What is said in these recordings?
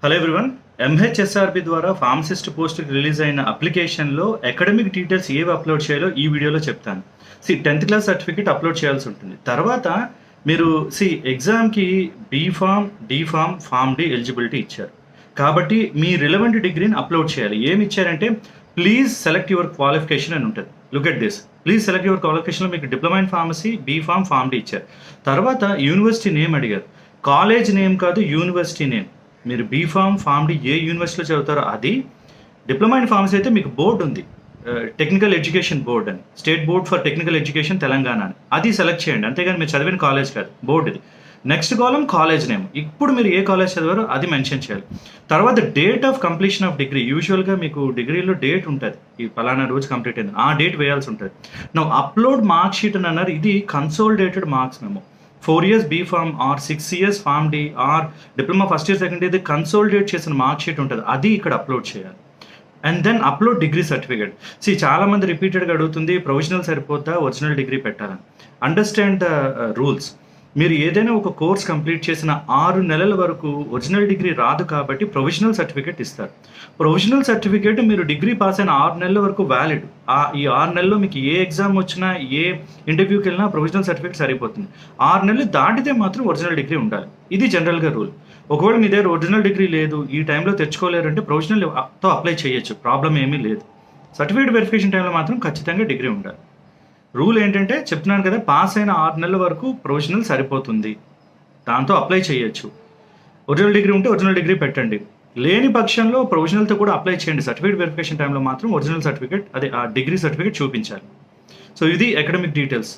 Hello everyone. MHSRB ద్వారా pharmacist పోస్ట్కి release అయిన అప్లికేషన్లో అకాడమిక్ డీటెయిల్స్ ఏవి అప్లోడ్ చేయాలో ఈ వీడియోలో చెప్తాను. 10th క్లాస్ సర్టిఫికేట్ అప్లోడ్ చేయాల్సి ఉంటుంది. తర్వాత మీరు ఎగ్జామ్కి B Pharm, D Pharm, Pharm D eligibility ఇచ్చారు కాబట్టి మీ రిలవెంట్ డిగ్రీని అప్లోడ్ చేయాలి. ఏమి ఇచ్చారంటే ప్లీజ్ సెలెక్ట్ యువర్ క్వాలిఫికేషన్ అని ఉంటుంది. Look at this, please select your క్వాలిఫికేషన్లో మీకు diploma in pharmacy, B Pharm, pharm D ఇచ్చారు. తర్వాత యూనివర్సిటీ నేమ్ అడిగారు. కాలేజ్ నేమ్ కాదు, యూనివర్సిటీ నేమ్. మీరు బీఫామ్, ఫామ్ డి ఏ యూనివర్సిటీలో చదువుతారో అది. డిప్లొమా ఇన్ ఫార్మసీ అయితే మీకు బోర్డు ఉంది, టెక్నికల్ ఎడ్యుకేషన్ బోర్డ్ అని, state board for technical education Telangana అని, అది సెలెక్ట్ చేయండి. అంతేగాని మీరు చదివిన కాలేజ్ కాదు, బోర్డు ఇది. నెక్స్ట్ కాలం కాలేజ్ నేమ్, ఇప్పుడు మీరు ఏ కాలేజ్ చదివారో అది మెన్షన్ చేయాలి. తర్వాత date of completion of degree. యూజువల్గా మీకు డిగ్రీలో డేట్ ఉంటుంది, ఈ పలానా రోజు కంప్లీట్ అయింది, ఆ డేట్ వేయాల్సి ఉంటుంది. నా అప్లోడ్ మార్క్ షీట్ అని అన్నారు. ఇది కన్సోలిడేటెడ్ మార్క్స్ మేము 4 years B Pharm or 6 years Pharm D or diploma first year second year consolidate చేసిన మార్క్ షీట్ ఉంటుంది, అది ఇక్కడ అప్లోడ్ చేయాలి. And then upload degree certificate. చాలా మంది రిపీటెడ్గా అడుగుతుంది ప్రొవిజనల్ సరిపోతా, ఒరిజినల్ డిగ్రీ పెట్టాలని. Understand the rules. మీరు ఏదైనా ఒక కోర్స్ కంప్లీట్ చేసిన 6 నెలల వరకు ఒరిజినల్ డిగ్రీ రాదు కాబట్టి ప్రొవిజనల్ సర్టిఫికేట్ ఇస్తారు. ప్రొవిజనల్ సర్టిఫికేట్ మీరు డిగ్రీ పాస్ అయిన 6 నెలల వరకు వ్యాలిడ్. ఈ 6 నెలల్లో మీకు ఏ ఎగ్జామ్ వచ్చినా, ఏ ఇంటర్వ్యూకి వెళ్ళినా ప్రొవిజనల్ సర్టిఫికేట్ సరిపోతుంది. 6 నెలలు దాటితే మాత్రం ఒరిజినల్ డిగ్రీ ఉండాలి. ఇది జనరల్గా రూల్. ఒకవేళ మీ దగ్గర ఒరిజినల్ డిగ్రీ లేదు, ఈ టైంలో తెచ్చుకోలేరంటే ప్రొవిజనల్తో అప్లై చేయొచ్చు, ప్రాబ్లం ఏమీ లేదు. సర్టిఫికేట్ వెరిఫికేషన్ టైంలో మాత్రం ఖచ్చితంగా డిగ్రీ ఉండాలి. రూల్ ఏంటంటే చెప్తున్నాను కదా, పాస్ అయిన 6 నెలల వరకు ప్రొవిజనల్ సరిపోతుంది, దాంతో అప్లై చేయొచ్చు. ఒరిజినల్ డిగ్రీ ఉంటే ఒరిజినల్ డిగ్రీ పెట్టండి, లేని పక్షంలో ప్రొవిజనల్తో కూడా అప్లై చేయండి. సర్టిఫికేట్ వెరిఫికేషన్ టైంలో మాత్రం ఒరిజినల్ సర్టిఫికేట్, అదే ఆ డిగ్రీ సర్టిఫికేట్ చూపించాలి. సో ఇది academic details.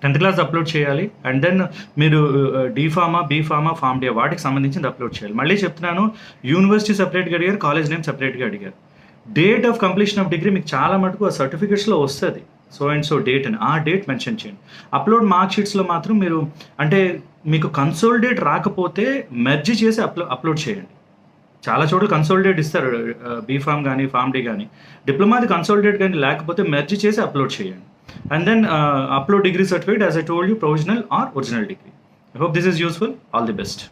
10th class upload చేయాలి. అండ్ దెన్ మీరు డీఫామా, బీఫామా, ఫామ్ డి వాటికి సంబంధించింది అప్లోడ్ చేయాలి. మళ్ళీ చెప్తున్నాను, యూనివర్సిటీ సపరేట్గా అడిగారు, కాలేజ్ నేమ్ సపరేట్గా అడిగారు. Date of completion of degree మీకు చాలా మటుకు ఆ సర్టిఫికేట్స్లో వస్తుంది, సో అండ్ సో డేట్ అని, ఆ డేట్ మెన్షన్ చేయండి. అప్లోడ్ మార్క్ షీట్స్లో మాత్రం మీరు అంటే మీకు కన్సోలిడేట్ రాకపోతే మెర్జ్ చేసి అప్లోడ్ చేయండి. చాలా చోట్ల కన్సోలిడేట్ ఇస్తారు, బీఫామ్ కానీ ఫామ్ డి కానీ. డిప్లొమాది కన్సోలిడేట్ కానీ లేకపోతే మెర్జ్ చేసి అప్లోడ్ చేయండి. And then upload degree certificate as I told you, provisional or original degree. I hope this is useful. All the best.